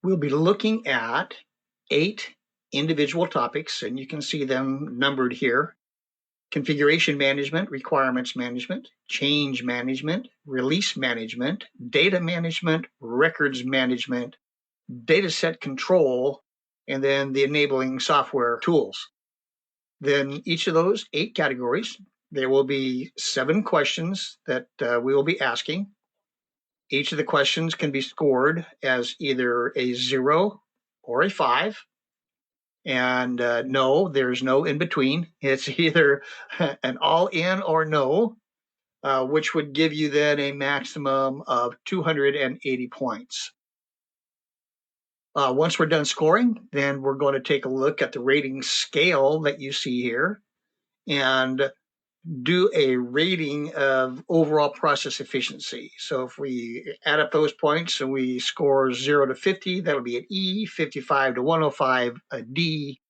We'll be looking at 8 individual topics, and you can see them numbered here. Configuration management, requirements management, change management, release management, data management, records management, dataset control, and then the enabling software tools. Then each of those 8 categories, there will be 7 questions that we will be asking. Each of the questions can be scored as either a 0 or a 5. And no, there's no in between. It's either an all in or no, which would give you then a maximum of 280 points. Once we're done scoring, then we're going to take a look at the rating scale that you see here and do a rating of overall process efficiency. So if we add up those points and we score 0 to 50, that'll be an E, 55 to 105, a D,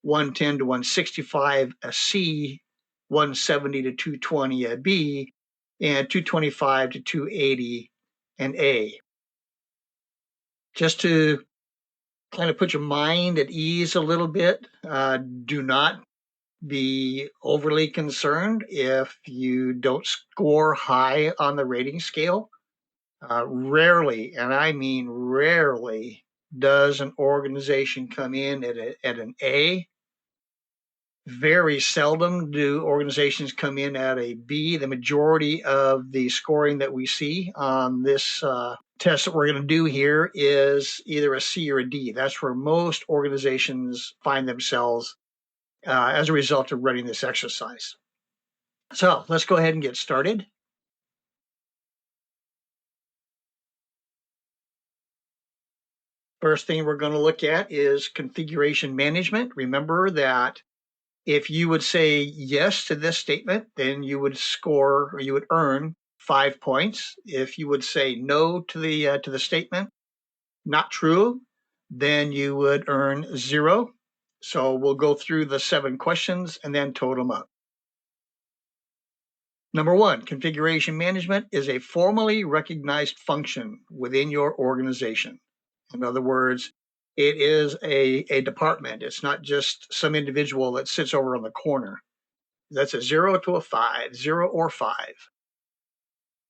110 to 165, a C, 170 to 220, a B, and 225 to 280, an A. Just to kind of put your mind at ease a little bit, do not be overly concerned if you don't score high on the rating scale. Rarely, and I mean rarely, does an organization come in at an A. Very seldom do organizations come in at a B. The majority of the scoring that we see on this test that we're going to do here is either a C or a D. That's where most organizations find themselves as a result of running this exercise. So let's go ahead and get started. First thing we're going to look at is configuration management. Remember that if you would say yes to this statement, then you would score or you would earn 5 points. If you would say no to the statement, not true, then you would earn 0. So we'll go through the 7 questions and then total them up. Number 1, configuration management is a formally recognized function within your organization. In other words, it is a department. It's not just some individual that sits over on the corner. That's a 0 to a 5, 0 or 5.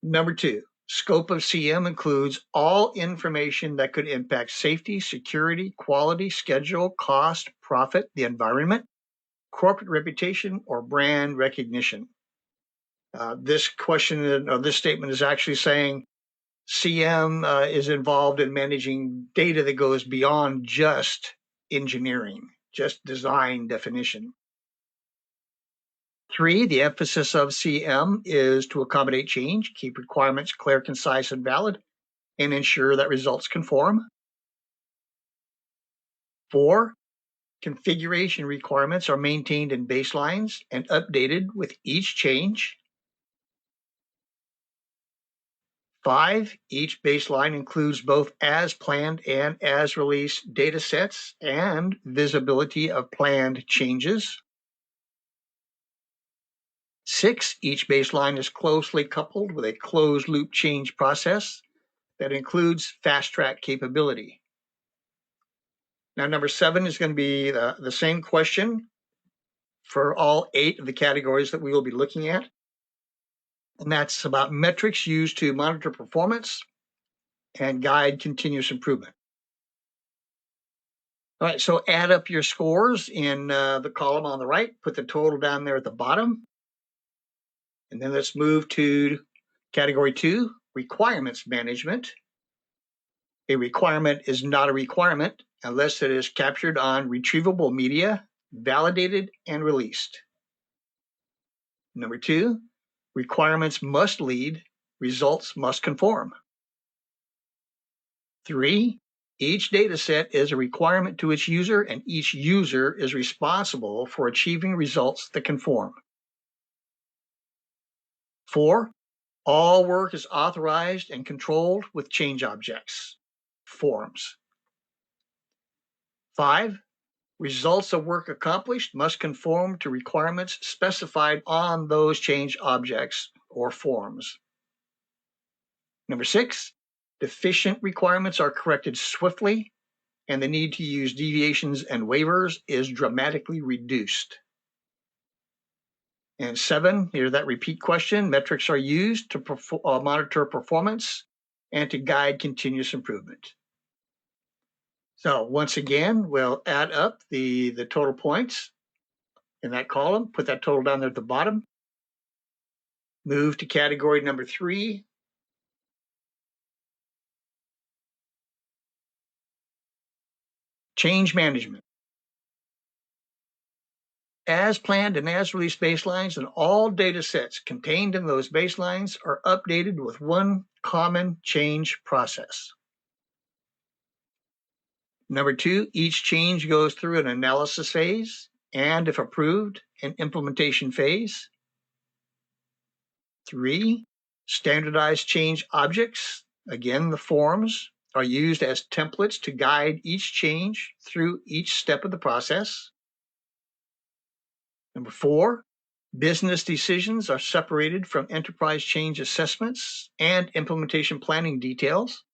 Number 2, scope of CM includes all information that could impact safety, security, quality, schedule, cost, profit, the environment, corporate reputation, or brand recognition. This question or this statement is actually saying CM is involved in managing data that goes beyond just engineering, just design definition. 3, the emphasis of CM is to accommodate change, keep requirements clear, concise, and valid, and ensure that results conform. 4, configuration requirements are maintained in baselines and updated with each change. 5, each baseline includes both as planned and as released data sets and visibility of planned changes. 6, each baseline is closely coupled with a closed loop change process that includes fast track capability. Now, number 7 is going to be the same question for all 8 of the categories that we will be looking at. And that's about metrics used to monitor performance and guide continuous improvement. All right, so add up your scores in the column on the right, put the total down there at the bottom. And then let's move to category 2, requirements management. A requirement is not a requirement unless it is captured on retrievable media, validated, and released. Number 2, requirements must lead, results must conform. 3, each data set is a requirement to its user, and each user is responsible for achieving results that conform. 4, all work is authorized and controlled with change objects, forms. 5, results of work accomplished must conform to requirements specified on those change objects or forms. Number 6, deficient requirements are corrected swiftly and the need to use deviations and waivers is dramatically reduced. And 7, here's that repeat question. Metrics are used to monitor performance and to guide continuous improvement. So once again, we'll add up the total points in that column, put that total down there at the bottom. Move to category number 3. Change management. As planned and as released baselines and all data sets contained in those baselines are updated with one common change process. Number 2, each change goes through an analysis phase and, if approved, an implementation phase. 3, standardized change objects, again the forms, are used as templates to guide each change through each step of the process. Number 4, business decisions are separated from enterprise change assessments and implementation planning details.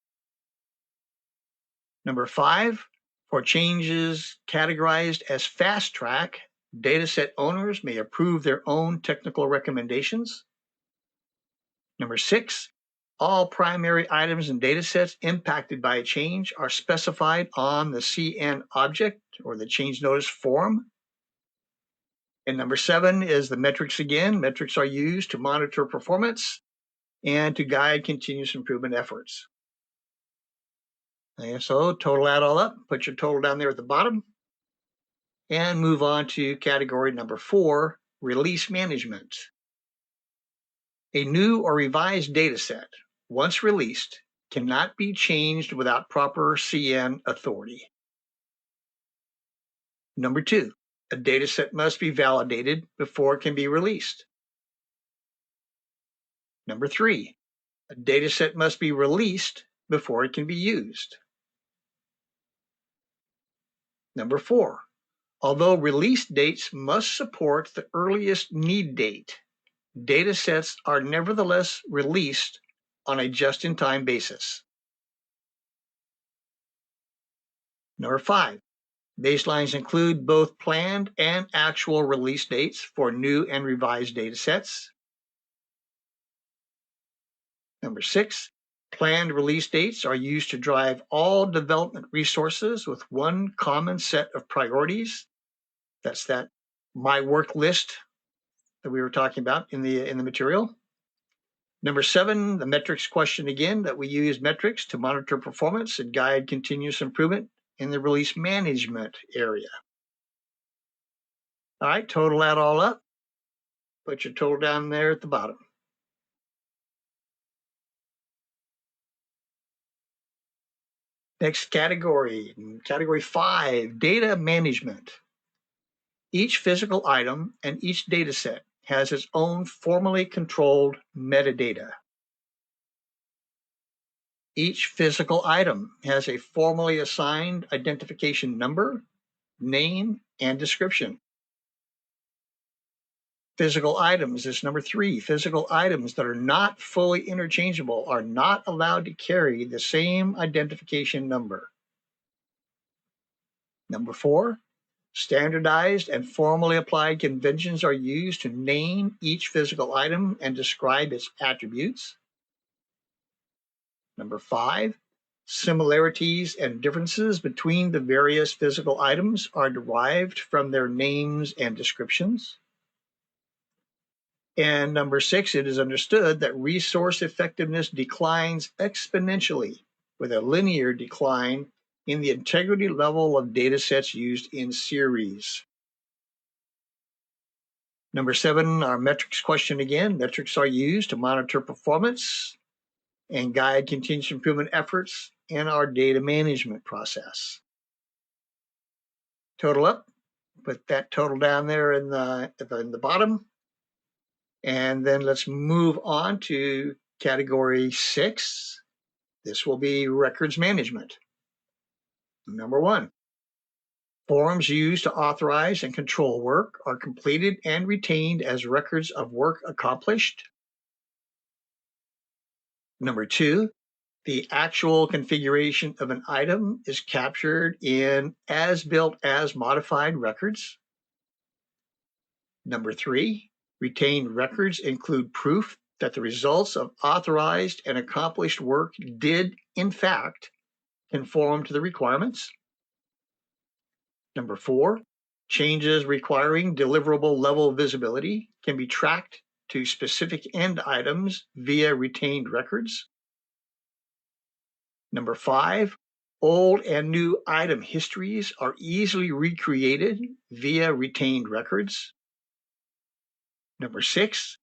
Number 5, for changes categorized as fast track, dataset owners may approve their own technical recommendations. Number 6, all primary items and datasets impacted by a change are specified on the CN object or the change notice form. And number 7 is the metrics again. Metrics are used to monitor performance and to guide continuous improvement efforts. And so total that all up, put your total down there at the bottom, and move on to category number 4, release management. A new or revised data set, once released, cannot be changed without proper CN authority. Number 2, a data set must be validated before it can be released. Number 3, a data set must be released before it can be used. Number 4, although release dates must support the earliest need date, data sets are nevertheless released on a just-in-time basis. Number 5, baselines include both planned and actual release dates for new and revised data sets. Number 6, planned release dates are used to drive all development resources with one common set of priorities. That's that my work list that we were talking about in the material. Number 7, the metrics question again, that we use metrics to monitor performance and guide continuous improvement in the release management area. All right, total that all up. Put your total down there at the bottom. Next category, category 5, data management. Each physical item and each data set has its own formally controlled metadata. Each physical item has a formally assigned identification number, name, and description. Physical items is number 3. Physical items that are not fully interchangeable are not allowed to carry the same identification number. Number 4, standardized and formally applied conventions are used to name each physical item and describe its attributes. Number 5, similarities and differences between the various physical items are derived from their names and descriptions. And number 6, it is understood that resource effectiveness declines exponentially with a linear decline in the integrity level of data sets used in series. Number 7, our metrics question again. Metrics are used to monitor performance and guide continuous improvement efforts in our data management process. Total up, put that total down there in the bottom. And then let's move on to category 6. This will be records management. Number 1, forms used to authorize and control work are completed and retained as records of work accomplished. Number 2, The actual configuration of an item is captured in as-built as modified records. Number 3, retained records include proof that the results of authorized and accomplished work did, in fact, conform to the requirements. Number 4, changes requiring deliverable level visibility can be tracked to specific end items via retained records. Number 5, old and new item histories are easily recreated via retained records. Number 6,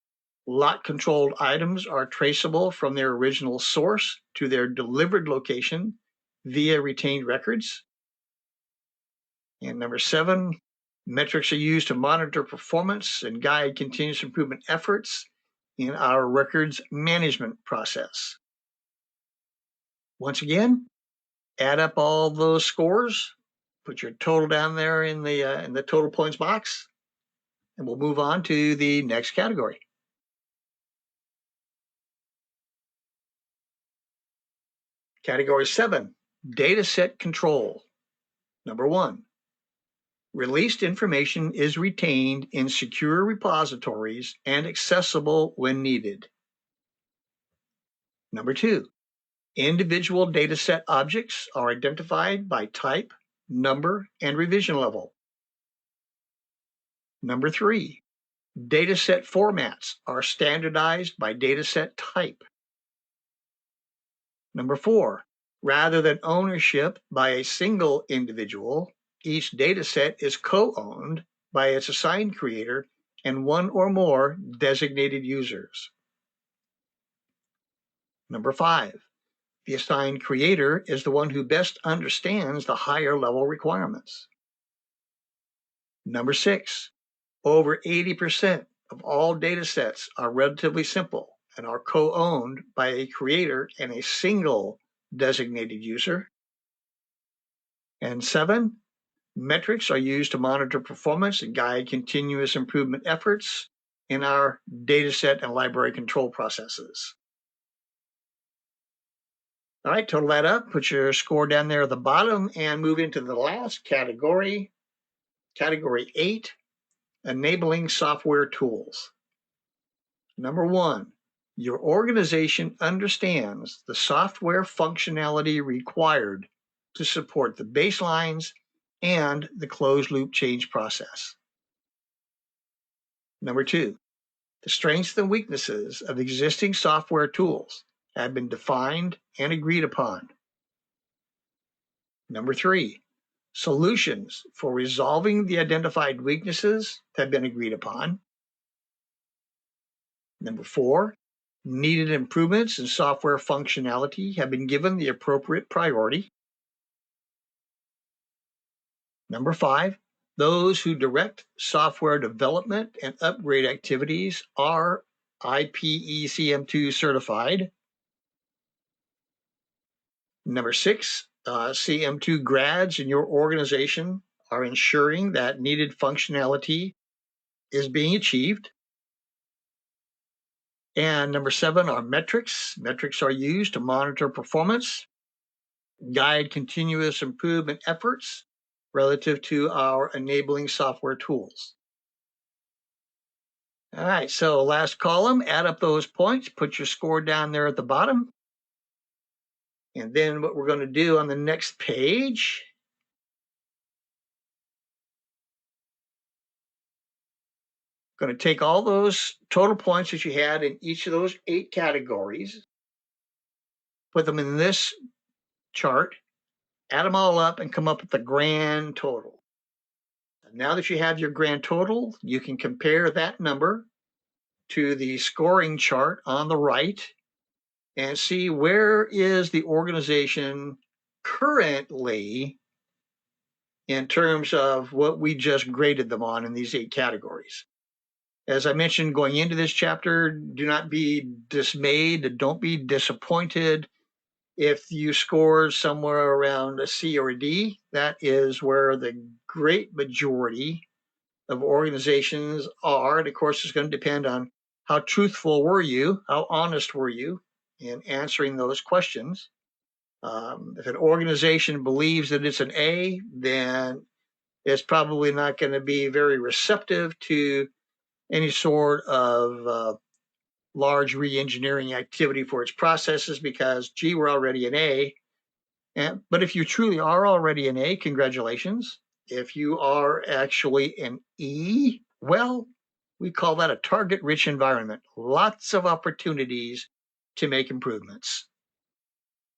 lot-controlled items are traceable from their original source to their delivered location via retained records. And number 7, metrics are used to monitor performance and guide continuous improvement efforts in our records management process. Once again, add up all those scores, put your total down there in the total points box, and we'll move on to the next category. Category 7, Dataset Control. Number 1, released information is retained in secure repositories and accessible when needed. Number 2, individual dataset objects are identified by type, number, and revision level. Number 3, dataset formats are standardized by dataset type. Number 4, rather than ownership by a single individual, each dataset is co-owned by its assigned creator and one or more designated users. Number 5, the assigned creator is the one who best understands the higher level requirements. Number 6, over 80% of all datasets are relatively simple and are co-owned by a creator and a single designated user. And 7, metrics are used to monitor performance and guide continuous improvement efforts in our dataset and library control processes. All right, total that up, put your score down there at the bottom, and move into the last category, category 8, enabling software tools. Number 1, your organization understands the software functionality required to support the baselines and the closed loop change process. Number 2, the strengths and weaknesses of existing software tools have been defined and agreed upon. Number 3, solutions for resolving the identified weaknesses have been agreed upon. Number 4, needed improvements in software functionality have been given the appropriate priority. Number 5, those who direct software development and upgrade activities are IPECM2 certified. Number 6, CM2 grads in your organization are ensuring that needed functionality is being achieved. And number 7 are metrics. Metrics are used to monitor performance, guide continuous improvement efforts relative to our enabling software tools. All right, so last column, add up those points, put your score down there at the bottom. And then what we're going to do on the next page, going to take all those total points that you had in each of those 8 categories, put them in this chart, add them all up, and come up with the grand total. And now that you have your grand total, you can compare that number to the scoring chart on the right and see where is the organization currently in terms of what we just graded them on in these 8 categories. As I mentioned going into this chapter, do not be dismayed, don't be disappointed if you score somewhere around a C or a D. That is where the great majority of organizations are. And of course, it's going to depend on how truthful were you, how honest were you in answering those questions. If an organization believes that it's an A, then it's probably not going to be very receptive to any sort of large re-engineering activity for its processes because, gee, we're already an A. But if you truly are already an A, congratulations. If you are actually an E, well, we call that a target-rich environment. Lots of opportunities to make improvements.